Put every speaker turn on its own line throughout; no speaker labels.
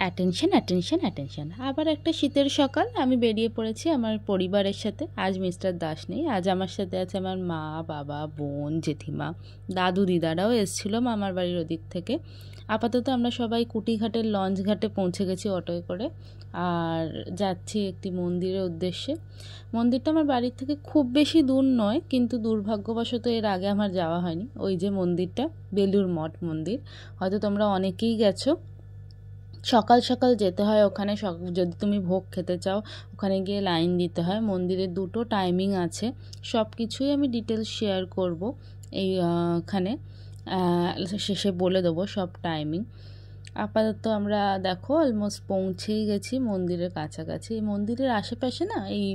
Attention attention attention. আবার একটা শীতের সকাল, আমি বেরিয়ে পড়েছি আমার পরিবারের সাথে। আজ মিস্টার দাস নেই, আজ আমার সাথে আছে আমার মা, বাবা, বোন, জেঠিমা, দাদু দিদারাও এসেছিলো মামার বাড়ির ওদিক থেকে। আপাতত আমরা সবাই কুটিঘাটের লঞ্চ ঘাটে পৌঁছে গেছি অটোয় করে, আর যাচ্ছি একটি মন্দিরের উদ্দেশ্যে। মন্দিরটা আমার বাড়ির থেকে খুব বেশি দূর নয়, কিন্তু দুর্ভাগ্যবশত এর আগে আমার যাওয়া হয়নি। ওই যে মন্দিরটা, বেলুড় মঠ মন্দির, হয়তো তোমরা অনেকেই গেছো। সকাল সকাল যেতে হয় ওখানে, যদি তুমি ভোগ খেতে চাও ওখানে গিয়ে লাইন দিতে হয়। মন্দিরের দুটো টাইমিং আছে, সব কিছুই আমি ডিটেলস শেয়ার করব এইখানে, শেষে বলে দেবো সব টাইমিং। আপাতত আমরা দেখো অলমোস্ট পৌঁছেই গেছি মন্দিরের কাছাকাছি। এই মন্দিরের আশেপাশে না এই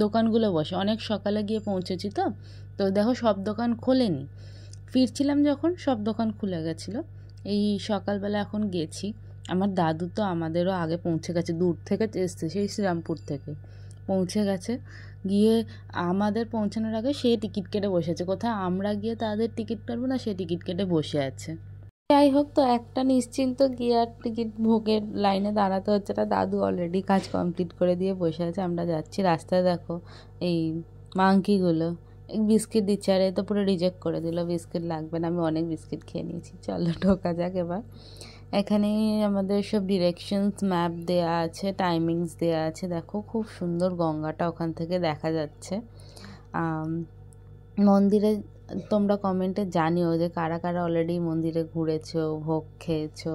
দোকানগুলো বসে, অনেক সকালে গিয়ে পৌঁছেছি তো তো দেখো সব দোকান খোলেনি, ফিরছিলাম যখন সব দোকান খুলে গেছিলো। এই সকালবেলা এখন গেছি, আমার দাদু তো আমাদেরও আগে পৌঁছে গেছে, দূর থেকে এসছে, সেই শ্রীরামপুর থেকে পৌঁছে গেছে। গিয়ে আমাদের পৌঁছানোর আগে সে টিকিট কেটে বসে আছে, কোথায় আমরা গিয়ে তাদের টিকিট কাটবো না, সে টিকিট কেটে বসে আছে। যাই হোক, তো একটা নিশ্চিন্ত গিয়ে আর টিকিট ভোগের লাইনে দাঁড়াতে হচ্ছে না, দাদু অলরেডি কাজ কমপ্লিট করে দিয়ে বসে আছে। আমরা যাচ্ছি, রাস্তায় দেখো এই মাংকিগুলো বিস্কিট দিচ্ছে, আর এ তো পুরো রিজেক্ট করে দিল, বিস্কিট লাগবে না, আমি অনেক বিস্কিট খেয়ে নিয়েছি। চলো ঢোকা যাক এবার। এখানে আমাদের সব ডিরেকশনস ম্যাপ দেয়া আছে, টাইমিংস দেয়া আছে। দেখো খুব সুন্দর গঙ্গাটা ওখান থেকে দেখা যাচ্ছে। মন্দিরে তোমরা কমেন্টে জানিও যে কারা কারা অলরেডি মন্দিরে ঘুরেছো, ভোগ খেয়েছো।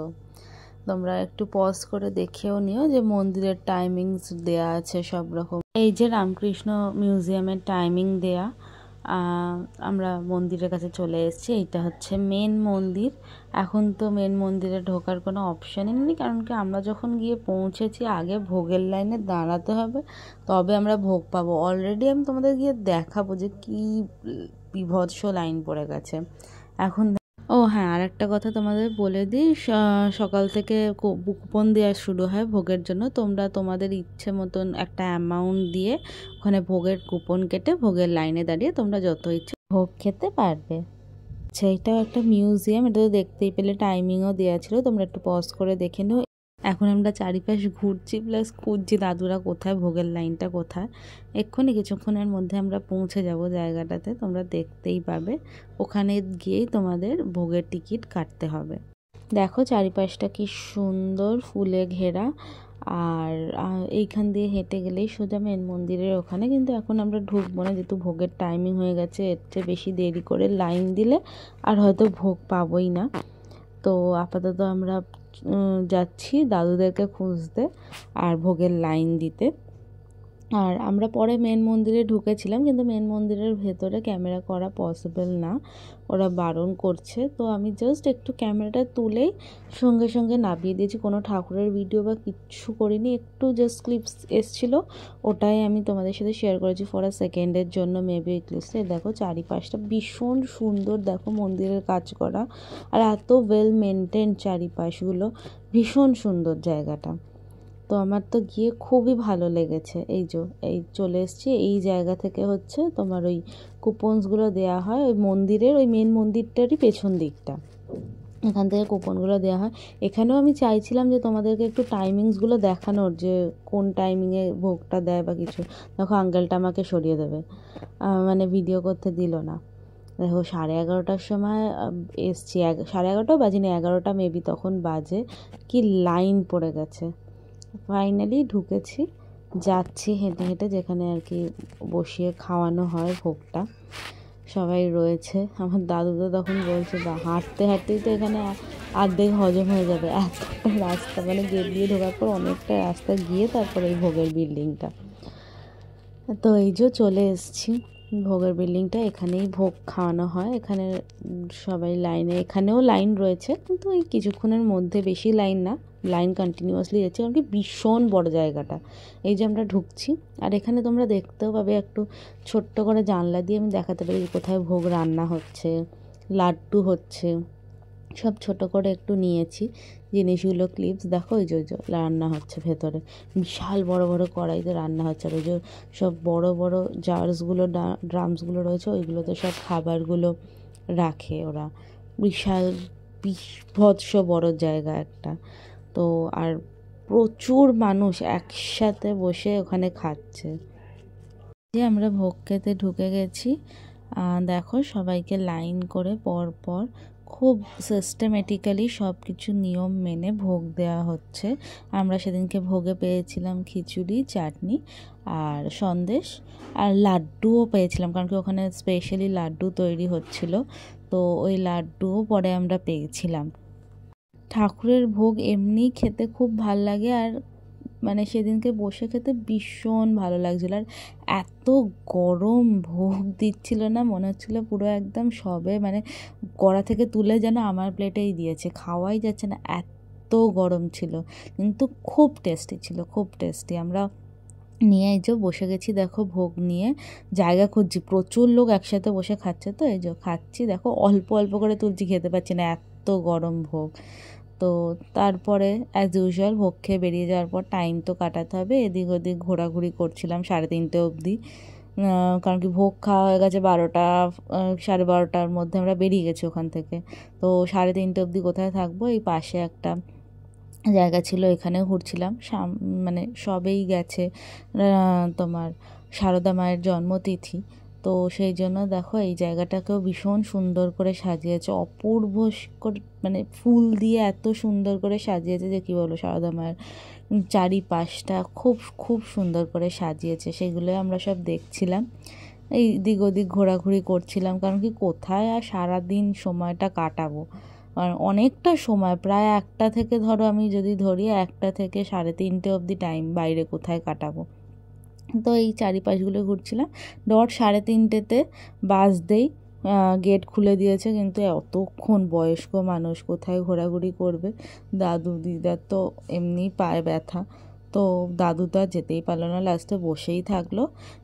তোমরা একটু পজ করে দেখেও নিও যে মন্দিরের টাইমিংস দেয়া আছে সব রকম। এই যে রামকৃষ্ণ মিউজিয়ামের টাইমিং দেয়া। আমরা মন্দিরের কাছে চলে এসেছি, এইটা হচ্ছে মেন মন্দির। এখন তো মেন মন্দিরে ঢোকার কোনো অপশানই নেই, কারণ কি আমরা যখন গিয়ে পৌঁছেছি আগে ভোগের লাইনে দাঁড়াতে হবে, তবে আমরা ভোগ পাবো। অলরেডি আমি তোমাদের গিয়ে দেখাবো যে কী বিভৎস লাইন পড়ে গেছে এখন। ও হ্যাঁ, আর একটা কথা তোমাদের বলে দিই, সকাল থেকে কুপন দেওয়া শুরু হয় ভোগের জন্য। তোমরা তোমাদের ইচ্ছে মতন একটা অ্যামাউন্ট দিয়ে ওখানে ভোগের কুপন কেটে ভোগের লাইনে দাঁড়িয়ে তোমরা যত ইচ্ছে ভোগ খেতে পারবে। আচ্ছা, এটাও একটা মিউজিয়াম, এটা তো দেখতেই পেলে টাইমিংও দেওয়া ছিল, তোমরা একটু পজ করে দেখে নিও। এখন আমরা চারিপাশ ঘুরছি প্লাস খুঁজছি দাদুরা কোথায়, ভোগের লাইনটা কোথায়। এক্ষুনি কিছুক্ষণের মধ্যে আমরা পৌঁছে যাব জায়গাটাতে, তোমরা দেখতেই পাবে। ওখানে গিয়েই তোমাদের ভোগের টিকিট কাটতে হবে। দেখো চারিপাশটা কি সুন্দর ফুলে ঘেরা, আর এইখান দিয়ে হেঁটে গেলেই সোজা মেন মন্দিরের ওখানে। কিন্তু এখন আমরা ঢুকবো না, যেহেতু ভোগের টাইমিং হয়ে গেছে, এর চেয়ে বেশি দেরি করে লাইন দিলে আর হয়তো ভোগ পাবোই না। তো আপাতত আমরা যাচ্ছি দাদুদেরকে খুঁজতে আর ভোগের লাইন দিতে। আর আমরা পরে মেন মন্দিরে ঢুকেছিলাম, কিন্তু মেন মন্দিরের ভেতরে ক্যামেরা করা পসিবল না, ওরা বারণ করছে। তো আমি জাস্ট একটু ক্যামেরাটা তুলেই সঙ্গে সঙ্গে নামিয়ে দিয়েছি, কোনো ঠাকুরের ভিডিও বা কিচ্ছু করিনি, একটু জাস্ট ক্লিপস এসছিলো, ওটাই আমি তোমাদের সাথে শেয়ার করেছি ফর আ সেকেন্ডের জন্য মেবি ক্লিপসে। দেখো চারিপাশটা ভীষণ সুন্দর, দেখো মন্দিরের কাজ করা, আর এত ওয়েল মেনটেন চারিপাশগুলো, ভীষণ সুন্দর জায়গাটা। তো আমার তো গিয়ে খুবই ভালো লেগেছে। এই চলে এসেছি, এই জায়গা থেকে হচ্ছে তোমার ওই কুপনসগুলো দেওয়া হয় ওই মন্দিরের, ওই মেন মন্দিরটারই পেছন দিকটা, এখান থেকে কুপনগুলো দেওয়া হয়। এখানেও আমি চাইছিলাম যে তোমাদেরকে একটু টাইমিংসগুলো দেখানোর, যে কোন টাইমিংয়ে ভোগটা দেয় বা কিছু। দেখো আঙ্কেলটা আমাকে সরিয়ে দেবে, মানে ভিডিও করতে দিল না। দেখো 11:30টার সময় এসছি, 11:30টাও বাজেনি, 11টা মেবি তখন বাজে, কি লাইন পড়ে গেছে। ফাইনালি ঢুকেছি, যাচ্ছি হেঁটে হেঁটে যেখানে আর কি বসিয়ে খাওয়ানো হয় ভোগটা, সবাই রয়েছে। আমার দাদু তো তখন বলছে, হাঁটতে হাঁটতেই তো এখানে অর্ধেক হজম হয়ে যাবে, এতটা রাস্তা, মানে গেট দিয়ে ঢোকার পর অনেকটা রাস্তা গিয়ে তারপরে এই ভোগের বিল্ডিংটা। তো এই যে চলে এসেছি ভোগের বিল্ডিংটা, এখানেই ভোগ খাওয়ানো হয়। এখানে সবাই লাইনে, এখানেও লাইন রয়েছে, কিন্তু এই কিছুক্ষণের মধ্যে, বেশি লাইন না, লাইন কন্টিনিউয়াসলি যাচ্ছে, কারণ কি ভীষণ বড় জায়গাটা। এই যে আমরা ঢুকছি, আর এখানে তোমরা দেখতেও পাবে একটু ছোট্ট করে জানলা দিয়ে আমি দেখাতে পারি কোথায় ভোগ রান্না হচ্ছে, লাড্ডু হচ্ছে, সব ছোট করে একটু নিয়েছি জিনিসগুলো ক্লিপস। দেখো ওই যে রান্না হচ্ছে ভেতরে, বিশাল বড় বড় কড়াইতে রান্না হচ্ছে, আর ওই যে সব বড় বড় জার্সগুলো, ড্রামসগুলো রয়েছে, ওইগুলোতে সব খাবারগুলো রাখে ওরা। বিশাল বিভৎস বড় জায়গা একটা। তো আর প্রচুর মানুষ একসাথে বসে ওখানে খাচ্ছে। যে আমরা ভোগ খেতে ঢুকে গেছি, দেখো সবাইকে লাইন করে পর পর খুব সিস্টেমেটিক্যালি সব কিছু নিয়ম মেনে ভোগ দেওয়া হচ্ছে। আমরা সেদিনকে ভোগে পেয়েছিলাম খিচুড়ি, চাটনি আর সন্দেশ, আর লাড্ডুও পেয়েছিলাম, কারণ কি ওখানে স্পেশালি লাড্ডু তৈরি হচ্ছিল, তো ওই লাড্ডুও পরে আমরা পেয়েছিলাম। ঠাকুরের ভোগ এমনি খেতে খুব ভাল লাগে, আর মানে সেদিনকে বসে খেতে ভীষণ ভালো লাগছিলো। আর এত গরম ভোগ দিচ্ছিল না, মনে হচ্ছিলো পুরো একদম সবে মানে কড়া থেকে তুলে যেন আমার প্লেটেই দিয়েছে, খাওয়াই যাচ্ছে না, এত গরম ছিল, কিন্তু খুব টেস্টি ছিল, খুব টেস্টি। আমরা নিয়ে এই যে বসে গেছি, দেখো ভোগ নিয়ে জায়গা খুঁজছি, প্রচুর লোক একসাথে বসে খাচ্ছে, তো এই যে খাচ্ছি, দেখো অল্প অল্প করে তুলছি, খেতে পাচ্ছি না, এত গরম ভোগ। তো তারপরে অ্যাজ ইউজুয়াল ভোগ খেয়ে বেরিয়ে যাওয়ার পর টাইম তো কাটাতে হবে, এদিক ওদিক ঘোরাঘুরি করছিলাম 3:30 অবধি, কারণ কি ভোগ খাওয়া হয়ে গেছে 12টা, 12:30টার মধ্যে আমরা বেরিয়ে গেছি ওখান থেকে। তো 3:30 অবধি কোথায় থাকবো, এই পাশে একটা জায়গা ছিল, এখানে ঘুরছিলাম। মানে সবেই গেছে তোমার সারদা মায়ের জন্মতিথি, তো সেই জন্য দেখো এই জায়গাটাকেও ভীষণ সুন্দর করে সাজিয়েছে, অপূর্ব মানে ফুল দিয়ে এত সুন্দর করে সাজিয়েছে যে কী বলবো। সারদা মায়ের চারিপাশটা খুব খুব সুন্দর করে সাজিয়েছে, সেগুলোই আমরা সব দেখছিলাম, এই দিক ওদিক ঘোরাঘুরি করছিলাম, কারণ কি কোথায় আর সারাদিন সময়টা কাটাবো, কারণ অনেকটা সময়, প্রায় 1টা থেকে ধরো, আমি যদি ধরি 1টা থেকে 3:30 অবধি টাইম বাইরে কোথায় কাটাবো। তো এই চারিপাশগুলো ঘুরছিলাম। 3:30তে বাস দেই, গেট খুলে দিয়েছে, কিন্তু অতক্ষণ বয়স্ক মানুষ কোথায় ঘোরাঘুরি করবে, দাদু দিদার তো এমনি পায়ে ব্যথা, তো দাদু তো আর যেতেই পারলো না, লাস্টে বসেই থাকলো,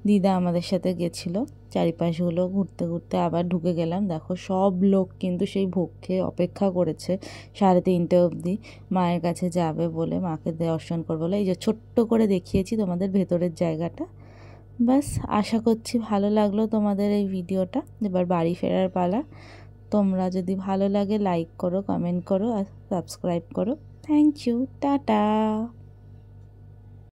দিদা আমাদের সাথে গেছিলো। চারিপাশগুলো ঘুরতে ঘুরতে আবার ঢুকে গেলাম, দেখো সব লোক কিন্তু সেই ভোগ খেয়ে অপেক্ষা করেছে 3:30 অবধি, মায়ের কাছে যাবে বলে, মাকে দর্শন করবে বলে। এই যে ছোট্ট করে দেখিয়েছি তোমাদের ভেতরের জায়গাটা। ব্যাস, আশা করছি ভালো লাগলো তোমাদের এই ভিডিওটা। এবার বাড়ি ফেরার পালা। তোমরা যদি ভালো লাগে লাইক করো, কমেন্ট করো আর সাবস্ক্রাইব করো। Thank you, tata.